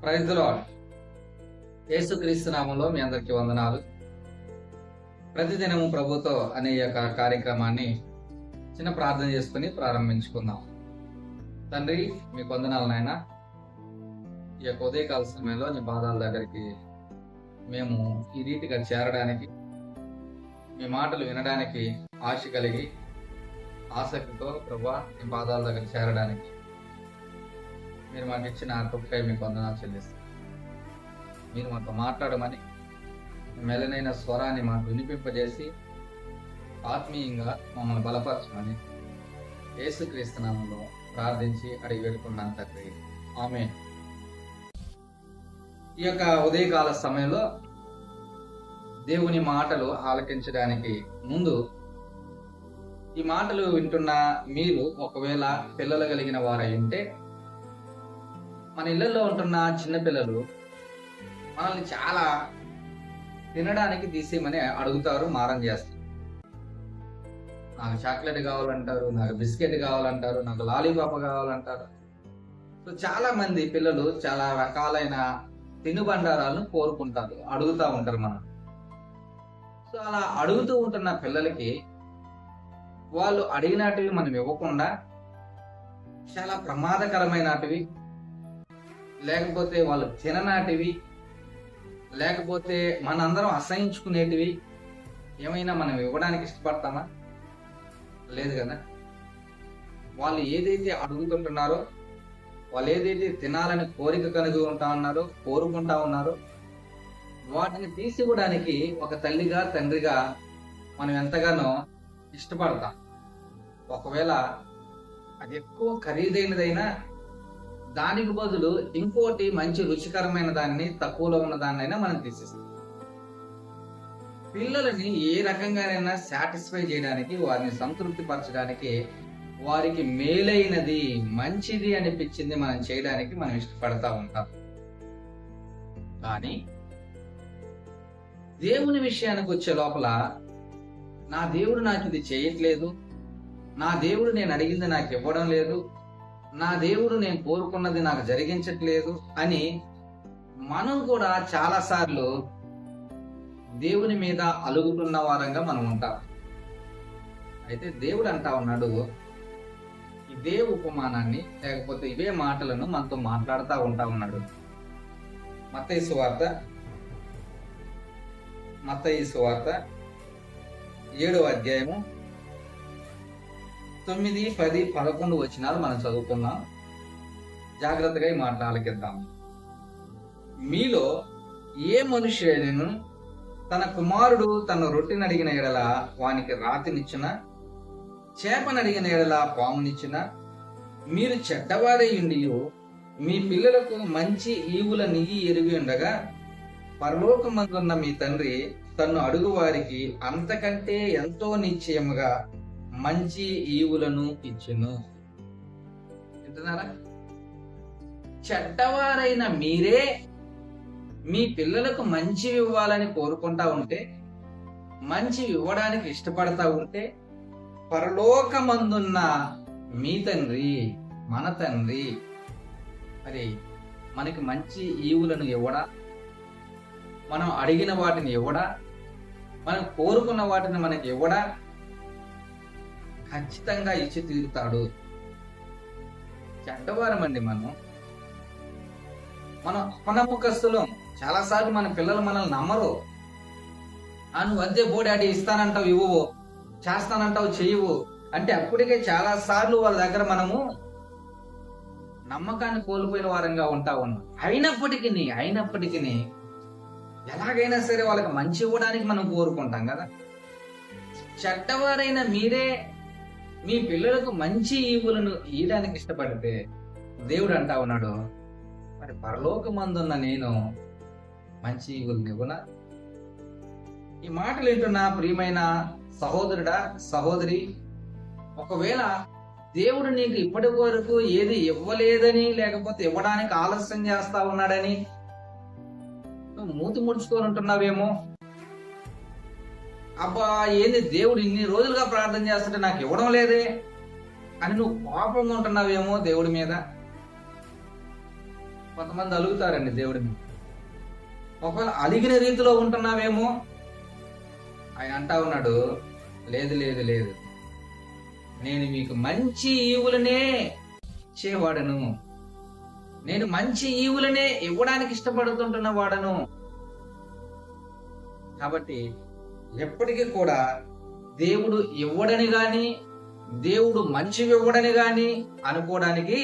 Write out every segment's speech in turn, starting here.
Praise the lord. యేసుక్రీస్తు నామంలో మీ అందరికీ వందనాలు. ప్రతిదినము ప్రభుతో అనే యొక్క కార్యక్రమాన్ని చిన్న ప్రార్థన చేసుకుని ప్రారంభించుకుందాం. తండ్రి, మీకు వందనాలు నాయన. ఈ యొక్క ఉదయకాల సమయంలో నీ పాదాల దగ్గరికి మేము ఈ రీతిగా చేరడానికి, మీ మాటలు వినడానికి ఆశ కలిగి ఆసక్తితో ప్రభువా నీ పాదాల దగ్గర చేరడానికి మీరు మాకు ఇచ్చిన కృపకై మీకు వందనాలు చెల్లిస్తాం. మీరు మాతో మాట్లాడమని, మెలనైన స్వరాన్ని మాకు వినిపింపజేసి ఆత్మీయంగా మమ్మల్ని బలపరచమని యేసుక్రీస్తు నామములో ప్రార్థించి అడిగి వేడుకున్నాను తండ్రి, ఆమేన్. ఈ యొక్క ఉదయకాల సమయంలో దేవుని మాటలు ఆలకించడానికి ముందు, ఈ మాటలు వింటున్న మీరు ఒకవేళ పిల్లలు కలిగిన వారై ఉంటే, మన ఇళ్లలో ఉంటున్న చిన్నపిల్లలు మనల్ని చాలా తినడానికి తీసేయమని అడుగుతారు, మారం చేస్తారు. నాకు చాక్లెట్ కావాలంటారు, నాకు బిస్కెట్ కావాలంటారు, నాకు లాలీపాప్ కావాలంటారు. సో చాలా మంది పిల్లలు చాలా రకాలైన తినుబండారాలను కోరుకుంటారు, అడుగుతూ ఉంటారు మనం. సో అలా అడుగుతూ ఉంటున్న పిల్లలకి వాళ్ళు అడిగినటివి మనం ఇవ్వకుండా చాలా ప్రమాదకరమైనటివి, లేకపోతే వాళ్ళు తిననాటివి, లేకపోతే మనందరం అసహించుకునేటివి ఏమైనా మనం ఇవ్వడానికి ఇష్టపడతామా? లేదు కదా. వాళ్ళు ఏదైతే అడుగుతుంటున్నారో, వాళ్ళు ఏదైతే తినాలని కోరిక కలిగి కోరుకుంటా ఉన్నారో వాటిని తీసివ్వడానికి ఒక తల్లిగా తండ్రిగా మనం ఎంతగానో ఇష్టపడతాం. ఒకవేళ అది ఎక్కువ ఖరీదైనదైనా దానికి బదులు ఇంకోటి మంచి రుచికరమైన దాన్ని, తక్కువలో ఉన్న దాన్నైనా మనం తీసేస్తాం. పిల్లలని ఏ రకంగానైనా సాటిస్ఫై చేయడానికి, వారిని సంతృప్తి పరచడానికి, వారికి మేలైనది మంచిది అనిపించింది మనం చేయడానికి మనం ఇష్టపడతా ఉంటాం. కానీ దేవుని విషయానికి వచ్చే లోపల, నా దేవుడు నాకు ఇది చేయట్లేదు, నా దేవుడు నేను అడిగింది నాకు ఇవ్వడం లేదు, నా దేవుడు నేను కోరుకున్నది నాకు జరిగించట్లేదు అని మనం కూడా చాలా సార్లు దేవుని మీద అలుగుతున్న వారంగా మనం ఉంటాం. అయితే దేవుడు అంటా ఉన్నాడు, ఇదే ఉపమానాన్ని లేకపోతే ఇవే మాటలను మనతో మాట్లాడుతూ ఉంటా ఉన్నాడు. మత్తయి సువార్త 7వ అధ్యాయము 9, 10, 11 వచనాలు మనం చదువుకున్నాం. జాగ్రత్తగా ఈ మాట ఆలకిద్దాం. మీలో ఏ మనుష్యుడైనను తన కుమారుడు తన రొట్టెని అడిగిన ఎడల వానికి రాతినిచ్చిన, చేపను అడిగిన ఎడల పామునిచ్చిన, మీరు చెడ్డవారై ఉండియు మీ పిల్లలకు మంచి ఈవులనియ్యి ఎరిగి ఉండగా పరలోకమందున్న మీ తండ్రి తన్ను అడుగు వారికి అంతకంటే ఎంతో నిశ్చయముగా మంచి ఈవులను ఇచ్చును. వింటున్నారా? చెడ్డవారైన మీరే మీ పిల్లలకు మంచివి ఇవ్వాలని కోరుకుంటా ఉంటే, మంచివి ఇవ్వడానికి ఇష్టపడతా ఉంటే, పరలోకమందున్న మీ తండ్రి, మన తండ్రి మరి మనకి మంచి ఈవులను ఇవ్వడా? మనం అడిగిన వాటిని ఇవ్వడా? మనం కోరుకున్న వాటిని మనకి ఇవ్వడా? ఖచ్చితంగా ఇచ్చి తీరుతాడు. చెడ్డవారమండి మనం అపనమ్మకస్తులం. చాలాసార్లు మన పిల్లలు మనల్ని నమ్మరు. నువ్వు అంతే బో డాడీ, ఇస్తానంటావు ఇవ్వవు, చేస్తానంటావు చెయ్యవు అంటే అప్పటికే చాలా సార్లు వాళ్ళ దగ్గర మనము నమ్మకాన్ని కోల్పోయిన వారంగా ఉంటా ఉన్నాం. అయినప్పటికీ ఎలాగైనా సరే వాళ్ళకి మంచి ఇవ్వడానికి మనం కోరుకుంటాం కదా. చెడ్డవారైన మీరే మీ పిల్లలకు మంచి ఈవులను ఇవ్వడానికి ఇష్టపడితే దేవుడు అంటా ఉన్నాడు, మరి పరలోకమందున్న నేను మంచి ఈవులను ఇవ్వనా? ఈ మాటలు వింటున్న ప్రియమైన సహోదరుడా, సహోదరి, ఒకవేళ దేవుడు నీకు ఇప్పటి వరకు ఏది ఇవ్వలేదని, లేకపోతే ఇవ్వడానికి ఆలస్యం చేస్తా ఉన్నాడని నువ్వు మూతి ముడుచుకొని ఉంటున్నావేమో. అబ్బా, ఏంది దేవుడు ఇన్ని రోజులుగా ప్రార్థన చేస్తుంటే నాకు ఇవ్వడం లేదే అని నువ్వు కోపంగా ఉంటున్నావేమో దేవుడి మీద. కొంతమంది అలుగుతారండి దేవుడిని. ఒకవేళ అలిగిన రీతిలో ఉంటున్నావేమో, ఆయన అంటా ఉన్నాడు, లేదు లేదు లేదు, నేను మీకు మంచి ఈవులనే ఇచ్చేవాడను, నేను మంచి ఈవులనే ఇవ్వడానికి ఇష్టపడుతుంటున్న వాడను. కాబట్టి ఎప్పటికీ కూడా దేవుడు ఇవ్వడని గాని, దేవుడు మంచివి ఇవ్వడని గాని అనుకోవడానికి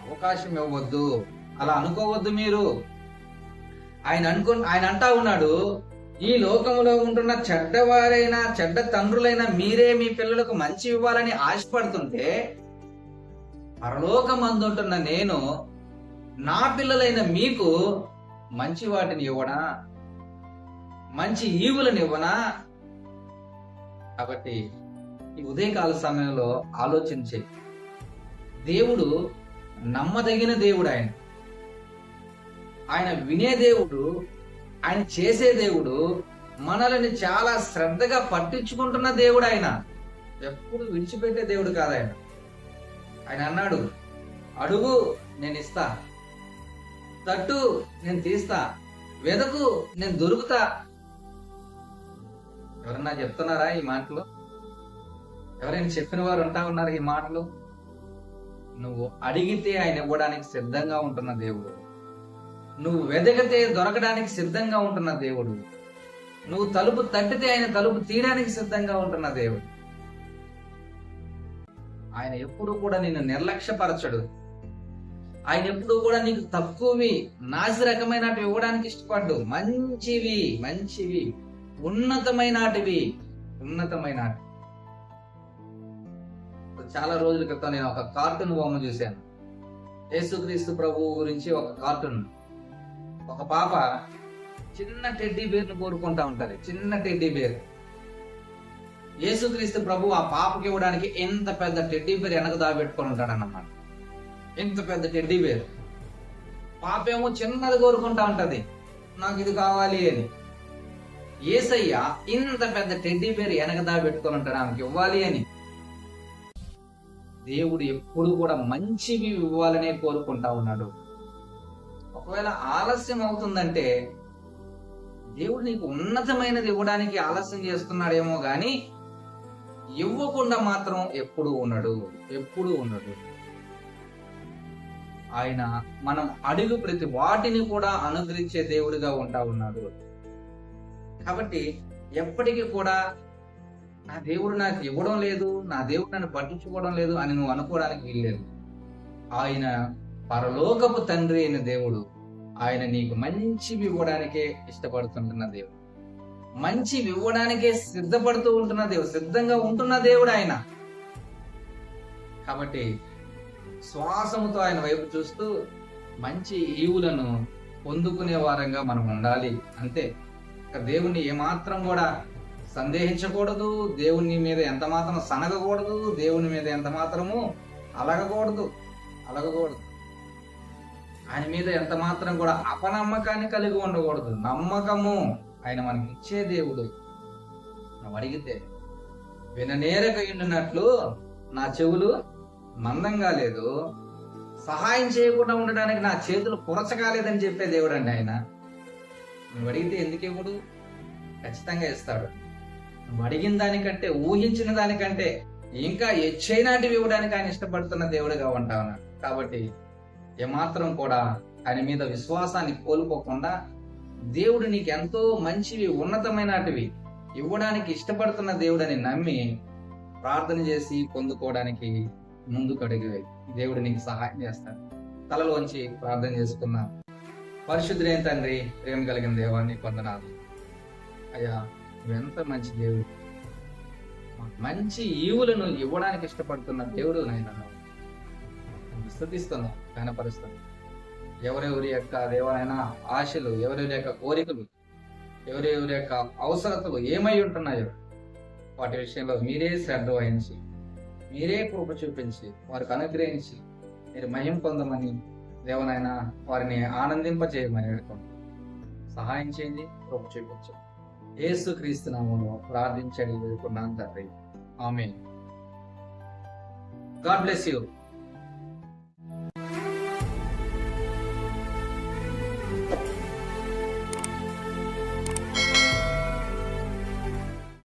అవకాశం ఇవ్వవద్దు. అలా అనుకోవద్దు మీరు. ఆయన అంటా ఉన్నాడు, ఈ లోకంలో ఉంటున్న చెడ్డవారైనా చెడ్డ తండ్రులైన మీరే మీ పిల్లలకు మంచి ఇవ్వాలని ఆశపడుతుంటే, పరలోకమందుంటున్న నేను నా పిల్లలైన మీకు మంచి వాటిని ఇవ్వనా, మంచి ఈవులను ఇవ్వనా? కాబట్టి ఈ ఉదయకాల సమయంలో ఆలోచించే, దేవుడు నమ్మదగిన దేవుడు. ఆయన వినే దేవుడు, ఆయన చేసే దేవుడు, మనల్ని చాలా శ్రద్ధగా పట్టించుకుంటున్న దేవుడు. ఆయన ఎప్పుడు విడిచిపెట్టే దేవుడు కాదు. ఆయన అన్నాడు, అడుగు నేను ఇస్తా, తట్టు నేను తీస్తా, వెదకు నేను దొరుకుతా. ఎవరన్నా చెప్తున్నారా ఈ మాటలు? ఎవరైనా చెప్పిన వారు ఉంటా ఉన్నారు ఈ మాటలు? నువ్వు అడిగితే ఆయన ఇవ్వడానికి సిద్ధంగా ఉంటున్న దేవుడు, నువ్వు వెదకితే దొరకడానికి సిద్ధంగా ఉంటున్న దేవుడు, నువ్వు తలుపు తట్టితే ఆయన తలుపు తీయడానికి సిద్ధంగా ఉంటున్న దేవుడు. ఆయన ఎప్పుడు కూడా నిన్ను నిర్లక్ష్యపరచడు. ఆయన ఎప్పుడు కూడా నీకు తక్కువవి, నాసి రకమైనవి ఇవ్వడానికి ఇష్టపడ్డు. మంచివి మంచివి, ఉన్నతమైనటివి ఉన్నతమైనవి. చాలా రోజుల క్రితం నేను ఒక కార్టూన్ బొమ్మ చూశాను. యేసుక్రీస్తు ప్రభువు గురించి ఒక కార్టూన్. ఒక పాప చిన్న టెడ్డీ బేర్ను కోరుకుంటా ఉంటది, చిన్న టెడ్డీ బేర్. యేసుక్రీస్తు ప్రభు ఆ పాపకి ఇవ్వడానికి ఎంత పెద్ద టెడ్డీ బేర్ వెనక దాబెట్టుకొని ఉంటాడన్నమాట. ఎంత పెద్ద టెడ్డీ బేర్. పాప ఏమో చిన్నది కోరుకుంటా ఉంటది, నాకు ఇది కావాలి అని. యేసయ్య ఇంత పెద్ద టెడ్డీ బేర్ వెనక దాబెట్టుకొని ఉంటాడు ఆమెకి ఇవ్వాలి అని. దేవుడు ఎప్పుడు కూడా మంచివి ఇవ్వాలనే కోరుకుంటా ఉన్నాడు. ఒకవేళ ఆలస్యం అవుతుందంటే దేవుడు నీకు ఉన్నతమైనది ఇవ్వడానికి ఆలస్యం చేస్తున్నాడేమో గాని ఇవ్వకుండా మాత్రం ఎప్పుడు ఉండడు. ఆయన మనం అడుగు ప్రతి వాటిని కూడా అనుగ్రహించే దేవుడిగా ఉంటా ఉన్నాడు. కాబట్టి ఎప్పటికీ కూడా నా దేవుడు నాకు ఇవ్వడం లేదు, నా దేవుడు నన్ను పట్టించుకోవడం లేదు అని నువ్వు అనుకోవడానికి వీల్లేదు. ఆయన పరలోకపు తండ్రి అయిన దేవుడు. ఆయన నీకు మంచివి ఇవ్వడానికే ఇష్టపడుతుంటున్న దేవుడు, మంచివి ఇవ్వడానికే సిద్ధపడుతూ ఉంటున్న దేవుడు, సిద్ధంగా ఉంటున్న దేవుడు ఆయన. కాబట్టి శ్వాసముతో ఆయన వైపు చూస్తూ మంచి ఈవులను పొందుకునే వారంగా మనం ఉండాలి. అంతే. దేవుణ్ణి ఏమాత్రం కూడా సందేహించకూడదు, దేవుని మీద ఎంత మాత్రం సనగకూడదు, దేవుని మీద ఎంత మాత్రము అలగకూడదు. ఆయన మీద ఎంత మాత్రం కూడా అపనమ్మకాన్ని కలిగి ఉండకూడదు. నమ్మకము. ఆయన మనకి ఇచ్చే దేవుడు. నువ్వు అడిగితే విననేరక ఉండినట్లు నా చెవులు మందంగా లేదు, సహాయం చేయకుండా ఉండడానికి నా చేతులు పురచకాలేదని చెప్పే దేవుడు అండి ఆయన. నువ్వు అడిగితే ఎందుకు ఇవ్వడు? ఖచ్చితంగా ఇస్తాడు. నువ్వు అడిగిన దానికంటే, ఊహించిన దానికంటే ఇంకా హెచ్చైనటివి ఇవ్వడానికి ఆయన ఇష్టపడుతున్న దేవుడిగా ఉంటాను. కాబట్టి ఏమాత్రం కూడా ఆయన మీద విశ్వాసాన్ని కోల్పోకుండా దేవుడు నీకు ఎంతో మంచివి ఉన్నతమైనటివి ఇవ్వడానికి ఇష్టపడుతున్న దేవుడని నమ్మి ప్రార్థన చేసి పొందుకోవడానికి ముందుకు అడిగి దేవుడు నీకు సహాయం చేస్తాడు. తలలోంచి ప్రార్థన చేసుకున్న పరిశుద్ధుడైన తండ్రి, ప్రేమ కలిగిన దేవాన్ని వందనాలు అయ్యా. నువ్వెంత మంచి దేవుడు, మంచి ఈవులను ఇవ్వడానికి ఇష్టపడుతున్న దేవుడు నాయన. స్తుతిస్తున్నాం, కనపరుస్తున్నాం. ఎవరెవరి యొక్క దేవాలైనా ఆశలు, ఎవరెవరి యొక్క కోరికలు, ఎవరెవరి యొక్క అవసరతలు ఏమై ఉంటున్నాయో వాటి విషయంలో మీరే శ్రద్ధ వహించి, మీరే కృప చూపించి, వారికి అనుగ్రహించి మీరు మహిమ పొందమని దేవనైనా వారిని ఆనందింపచేయమని వేడుకోండి. సహాయం చేయండి, కృప చూపించండి. యేసుక్రీస్తు నామములో ప్రార్థించండి వేడుకున్నాను తండ్రి. Amen. God bless you. Amen.